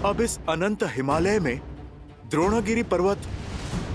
अब इस अनंत हिमालय में द्रोणगिरि पर्वत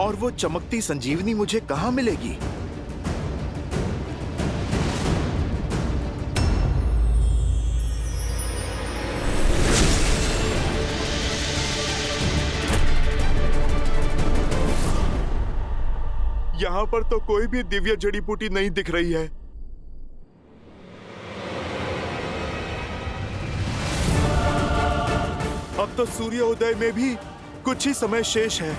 और वो चमकती संजीवनी मुझे कहाँ मिलेगी? यहाँ पर तो कोई भी दिव्य जड़ी बूटी नहीं दिख रही है। अब तो सूर्योदय में भी कुछ ही समय शेष है।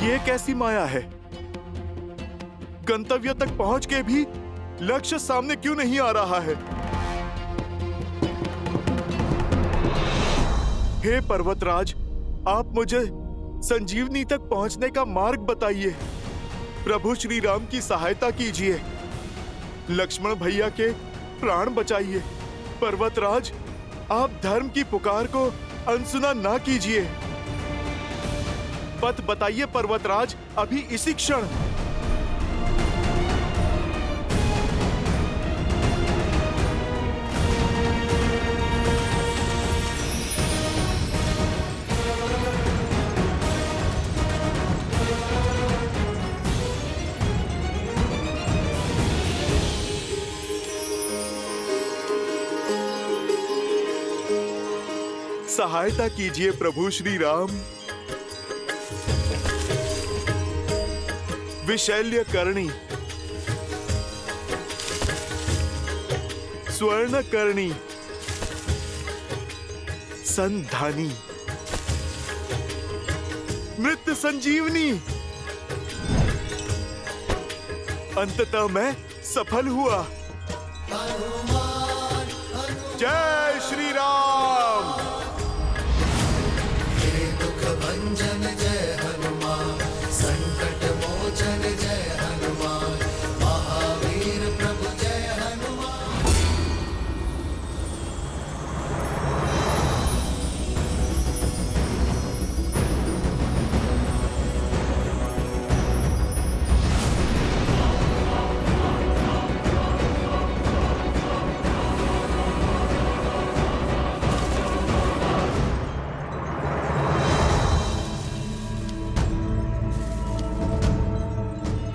ये कैसी माया है? गंतव्य तक पहुंच के भी लक्ष्य सामने क्यों नहीं आ रहा है? हे पर्वतराज, आप मुझे संजीवनी तक पहुंचने का मार्ग बताइए। प्रभु श्री राम की सहायता कीजिए। लक्ष्मण भैया के प्राण बचाइए। पर्वतराज, आप धर्म की पुकार को अनसुना ना कीजिए। पथ बताइए पर्वतराज, अभी इसी क्षण। सहायता कीजिए प्रभु श्री राम। विशैल्य करणी, स्वर्ण करणी, संधानी, मृत संजीवनी। अंततः मैं सफल हुआ। जय श्री राम। दुख भंजन जय हनुमान, संकट मोचन जय हनुमान, महावीर प्रभु जय हनुमान।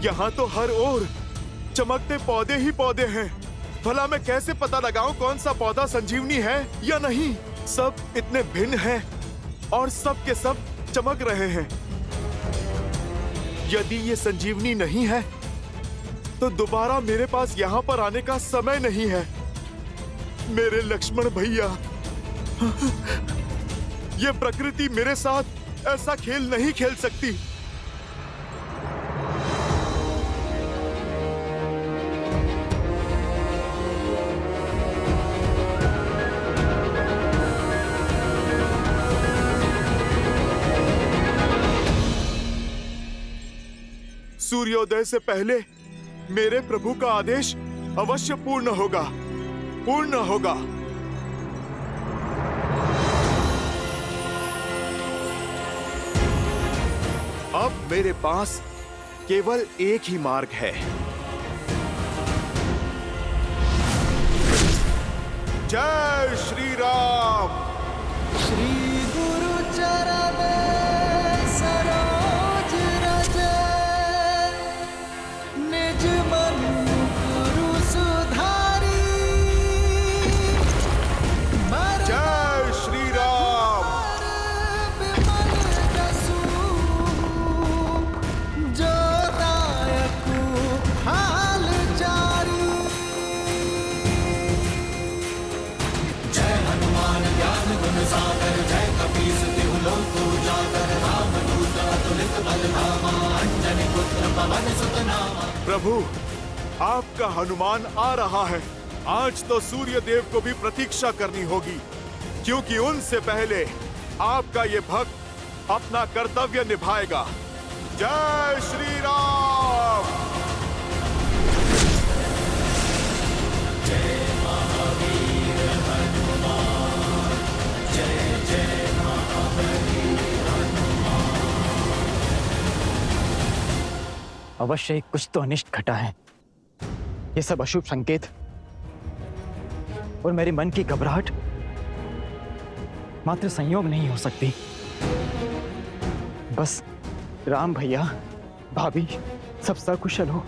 यहाँ तो हर ओर चमकते पौधे ही पौधे हैं। भला मैं कैसे पता लगाऊं कौन सा पौधा संजीवनी है या नहीं? सब इतने भिन्न हैं और सब के सब चमक रहे हैं। यदि ये संजीवनी नहीं है तो दोबारा मेरे पास यहाँ पर आने का समय नहीं है। मेरे लक्ष्मण भैया, ये प्रकृति मेरे साथ ऐसा खेल नहीं खेल सकती। सूर्योदय से पहले मेरे प्रभु का आदेश अवश्य पूर्ण होगा, पूर्ण होगा। अब मेरे पास केवल एक ही मार्ग है। जय श्री राम। श्री गुरु चरण सरोज रज, निज मन गुरु सुधारी। जय श्री राम। विमल जसु, जो दायकु हाल जारी। जय हनुमान ज्ञान गुण सागर, जय कपीस तिहु लोक उजागर। रामदूत अतुलित बल धामा, अंजनी पुत्र पवन सुत नामा। प्रभु, आपका हनुमान आ रहा है। आज तो सूर्य देव को भी प्रतीक्षा करनी होगी, क्योंकि उनसे पहले आपका ये भक्त अपना कर्तव्य निभाएगा। जय श्री राम। जय महावीर हनुमान, जय जय महावीर हनुमान। अवश्य ही कुछ तो अनिष्ट घटा है। ये सब अशुभ संकेत और मेरे मन की घबराहट मात्र संयोग नहीं हो सकती। बस राम भैया, भाभी सब सकुशल हो।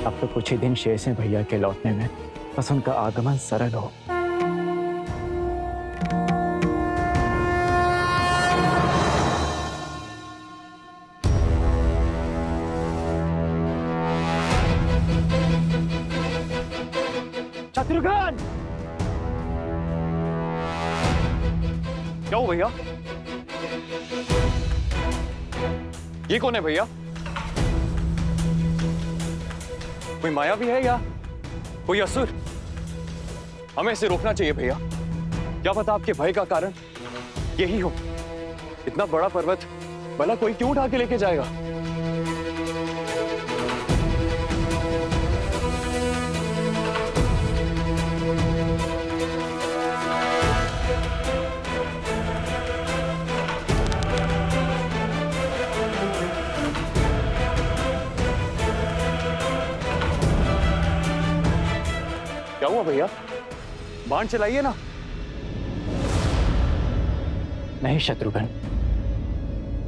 अब तो कुछ ही दिन शेष हैं भैया के लौटने में, बस उनका आगमन सरल हो। शत्रुघ्न! क्या हो भैया? ये कौन है भैया? कोई माया भी है या कोई असुर? हमें इसे रोकना चाहिए भैया। क्या पता आपके भय का कारण यही हो। इतना बड़ा पर्वत भला कोई क्यों उठा के लेके जाएगा? क्या हुआ भैया? बाण चलाइए ना। नहीं शत्रुघ्न,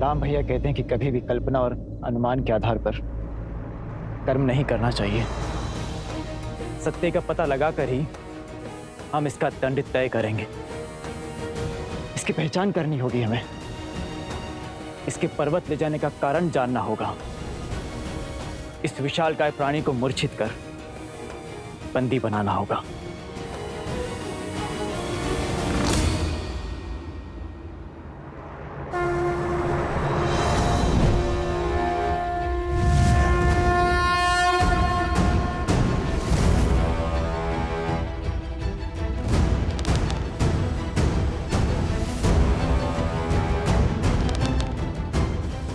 राम भैया कहते हैं कि कभी भी कल्पना और अनुमान के आधार पर कर्म नहीं करना चाहिए। सत्य का पता लगाकर ही हम इसका दंड तय करेंगे। इसकी पहचान करनी होगी हमें। इसके पर्वत ले जाने का कारण जानना होगा। इस विशालकाय प्राणी को मूर्छित कर बंदी बनाना होगा।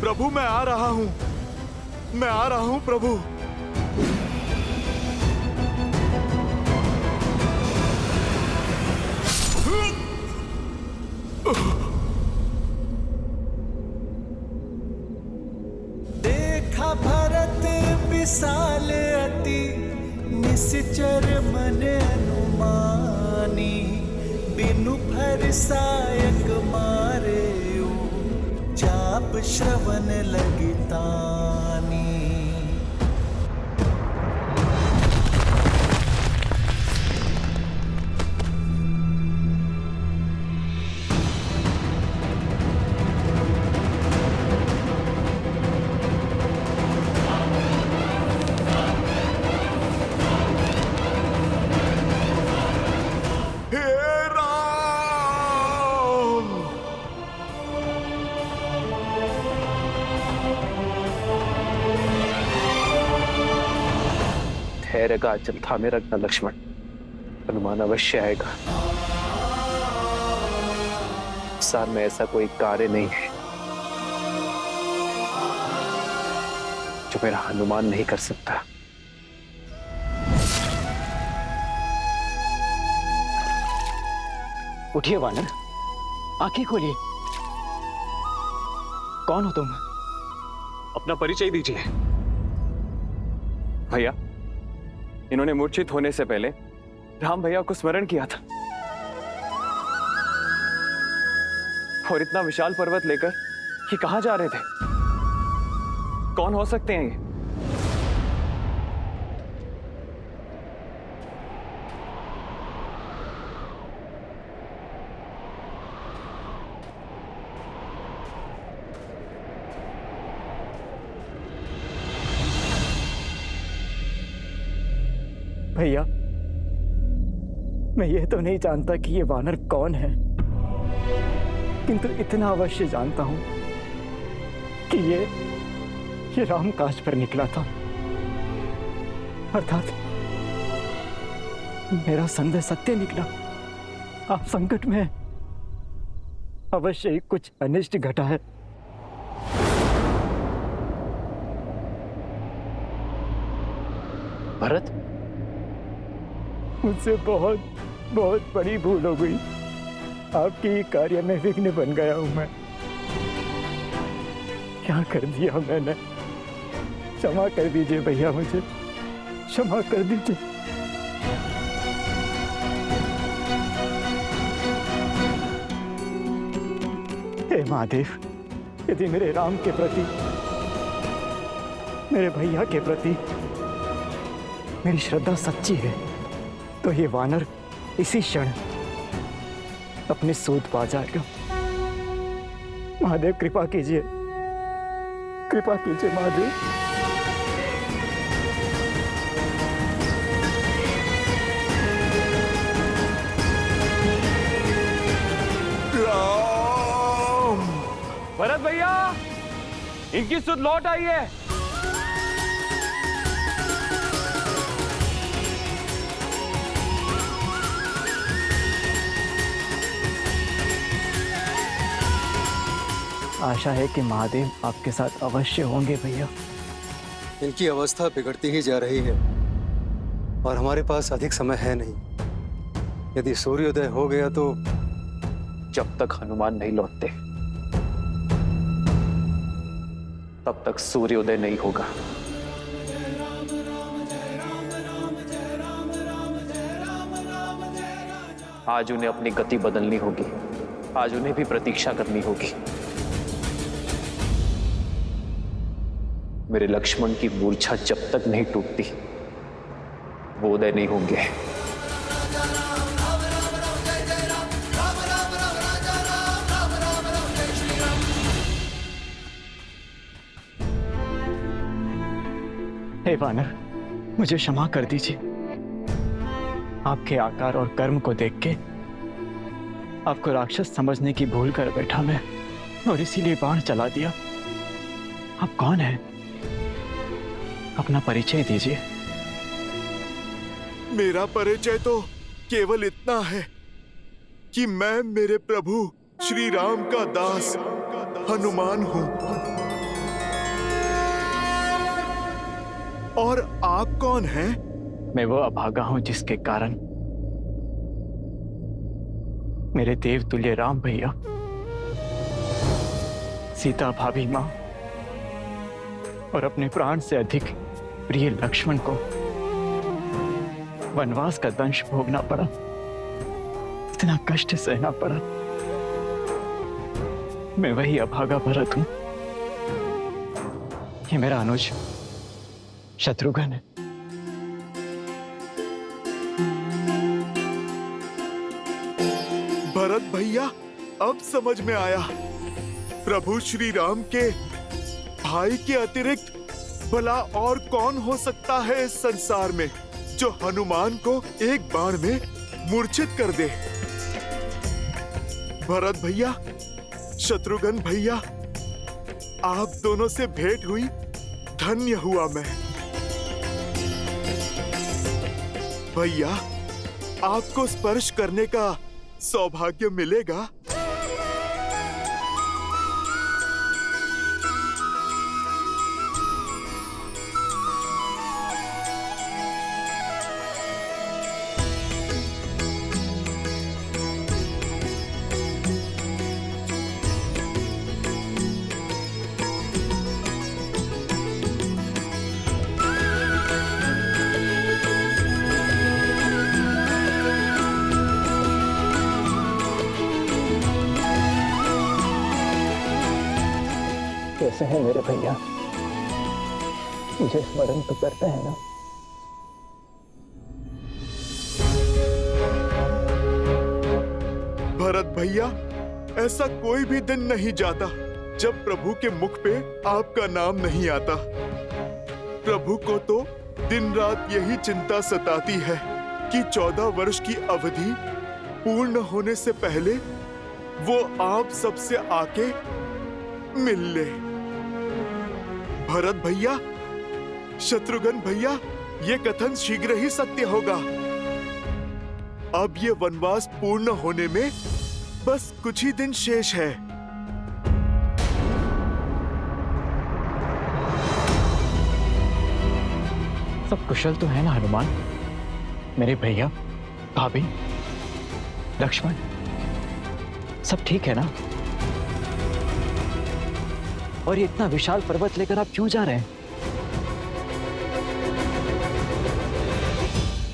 प्रभु मैं आ रहा हूं, मैं आ रहा हूं प्रभु। देखा भरत विशाल अति, निश्चर मन अनुमानी। बिनु फरसायक मारे जाप श्रवण लगितानी। हे राम! धैर्य का अचल थामे रखना लक्ष्मण, हनुमान अवश्य आएगा। संसार में ऐसा कोई कार्य नहीं है जो मेरा हनुमान नहीं कर सकता। उठिए वानर, आंखें खोलिए। कौन हो तुम? अपना परिचय दीजिए। भैया, इन्होंने मूर्छित होने से पहले राम भैया को स्मरण किया था और इतना विशाल पर्वत लेकर ये कहां जा रहे थे? कौन हो सकते हैं ये? भैया, मैं ये तो नहीं जानता कि ये वानर कौन है, किंतु इतना अवश्य जानता हूं कि ये ये राम काज पर निकला था, अर्थात मेरा संदेह सत्य निकला। आप संकट में हैं। अवश्य ही कुछ अनिष्ट घटा है। भरत, मुझसे बहुत बहुत बड़ी भूल हो गई। आपके कार्य में विघ्न बन गया हूं मैं। क्या कर दिया मैंने? क्षमा कर दीजिए भैया, मुझे क्षमा कर दीजिए। हे महादेव, यदि मेरे राम के प्रति, मेरे भैया के प्रति मेरी श्रद्धा सच्ची है, तो ये वानर इसी क्षण अपनी सूद पा जाएगा। महादेव कृपा कीजिए, कृपा कीजिए महादेव। राम! भरत भैया, इनकी सुध लौट आई है। आशा है कि महादेव आपके साथ अवश्य होंगे भैया। इनकी अवस्था बिगड़ती ही जा रही है और हमारे पास अधिक समय है नहीं। यदि सूर्योदय हो गया तो जब तक हनुमान नहीं लौटते तब तक सूर्योदय नहीं होगा। आज उन्हें अपनी गति बदलनी होगी। आज उन्हें भी प्रतीक्षा करनी होगी। मेरे लक्ष्मण की मूर्छा जब तक नहीं टूटती वो उदय नहीं होंगे। हे वानर, मुझे क्षमा कर दीजिए। आपके आकार और कर्म को देख के आपको राक्षस समझने की भूल कर बैठा मैं, और इसीलिए बाण चला दिया। आप कौन हैं? अपना परिचय दीजिए। मेरा परिचय तो केवल इतना है कि मैं मेरे प्रभु श्री राम का दास हनुमान हूं। और आप कौन हैं? मैं वो अभागा हूं जिसके कारण मेरे देवतुल्य राम भैया, सीता भाभी मां और अपने प्राण से अधिक प्रिय लक्ष्मण को वनवास का दंश भोगना पड़ा। इतना कष्ट सहना पड़ा। मैं वही अभागा भरत हूं। ये मेरा अनुज शत्रुघ्न है। भरत भैया, अब समझ में आया। प्रभु श्री राम के भाई के अतिरिक्त भला और कौन हो सकता है इस संसार में जो हनुमान को एक बाण में मूर्छित कर दे। भरत भैया, शत्रुघ्न भैया, आप दोनों से भेंट हुई धन्य हुआ मैं। भैया, आपको स्पर्श करने का सौभाग्य मिलेगा। कैसे हैं मेरे भैया? मुझे स्मरण तो करते हैं ना? भरत भैया, ऐसा कोई भी दिन नहीं जाता जब प्रभु के मुख पे आपका नाम नहीं आता। प्रभु को तो दिन रात यही चिंता सताती है कि 14 वर्ष की अवधि पूर्ण होने से पहले वो आप सबसे आके मिल ले। भरत भैया, शत्रुघ्न भैया, ये कथन शीघ्र ही सत्य होगा। अब ये वनवास पूर्ण होने में बस कुछ ही दिन शेष है। सब कुशल तो है ना हनुमान? मेरे भैया, भाभी, लक्ष्मण, सब ठीक है ना? और ये इतना विशाल पर्वत लेकर आप क्यों जा रहे हैं?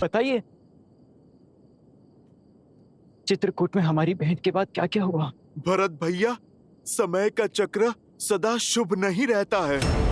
बताइए, चित्रकूट में हमारी बहन के बाद क्या क्या हुआ? भरत भैया, समय का चक्र सदा शुभ नहीं रहता है।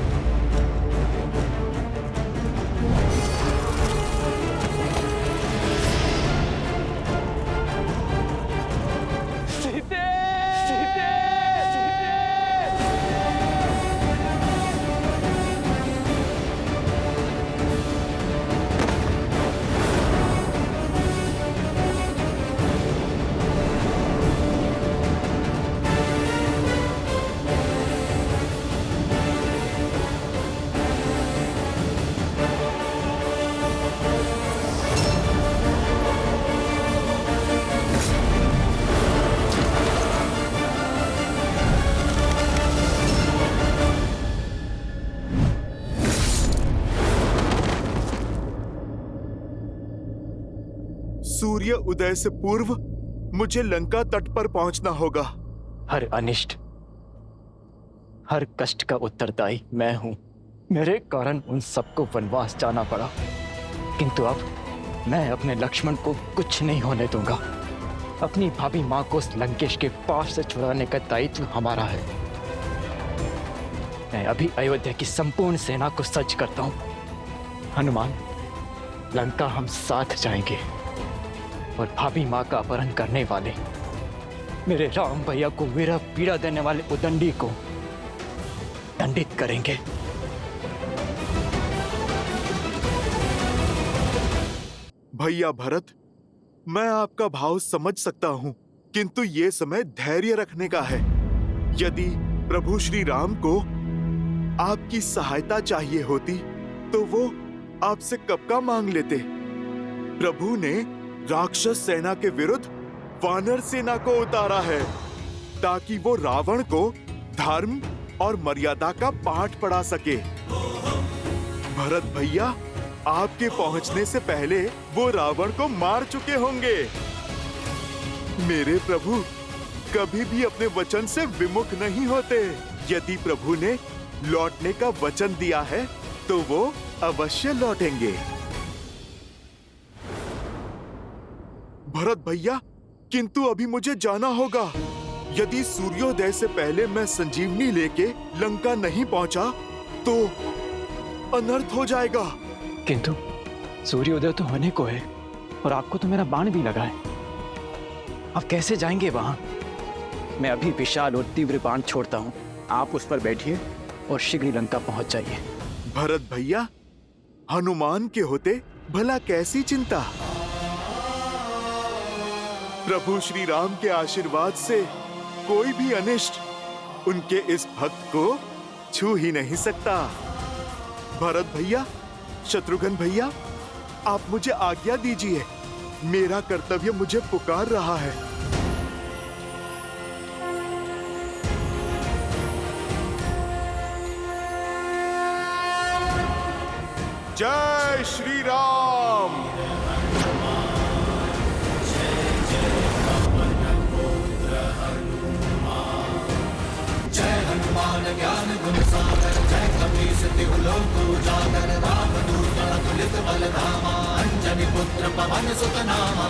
सूर्य उदय से पूर्व मुझे लंका तट पर पहुंचना होगा। हर अनिष्ट, हर कष्ट का उत्तरदायी मैं हूं। मेरे कारण उन सबको वनवास जाना पड़ा, किंतु अब मैं अपने लक्ष्मण को कुछ नहीं होने दूंगा। अपनी भाभी मां को उस लंकेश के पास से छुड़ाने का दायित्व हमारा है। मैं अभी अयोध्या की संपूर्ण सेना को सज्ज करता हूं। हनुमान, लंका हम साथ जाएंगे और भाभी मां का अपहरण करने वाले मेरे राम भैया को वीरा पीड़ा देने वाले उदंडी को दंडित करेंगे। भैया भरत, मैं आपका भाव समझ सकता हूं, किंतु ये समय धैर्य रखने का है। यदि प्रभु श्री राम को आपकी सहायता चाहिए होती तो वो आपसे कब का मांग लेते। प्रभु ने राक्षस सेना के विरुद्ध वानर सेना को उतारा है ताकि वो रावण को धर्म और मर्यादा का पाठ पढ़ा सके। भरत भैया, आपके पहुंचने से पहले वो रावण को मार चुके होंगे। मेरे प्रभु कभी भी अपने वचन से विमुख नहीं होते। यदि प्रभु ने लौटने का वचन दिया है तो वो अवश्य लौटेंगे। भरत भैया, किंतु अभी मुझे जाना होगा। यदि सूर्योदय से पहले मैं संजीवनी लेके लंका नहीं पहुंचा तो अनर्थ हो जाएगा। किंतु सूर्योदय तो होने को है और आपको तो मेरा बाण भी लगा है। आप कैसे जाएंगे वहां? मैं अभी विशाल और तीव्र बाण छोड़ता हूं। आप उस पर बैठिए और शीघ्र लंका पहुंच जाइए। भरत भैया, हनुमान के होते भला कैसी चिंता। प्रभु श्री राम के आशीर्वाद से कोई भी अनिष्ट उनके इस भक्त को छू ही नहीं सकता। भरत भैया, शत्रुघ्न भैया, आप मुझे आज्ञा दीजिए। मेरा कर्तव्य मुझे पुकार रहा है। जय श्री राम। जय हनुमान ज्ञान गुण सागर, जय कपीस तिहु लोक उजागर, रामदूत अतुलित बल धामा, अंजनी पुत्र पवन सुत नामा।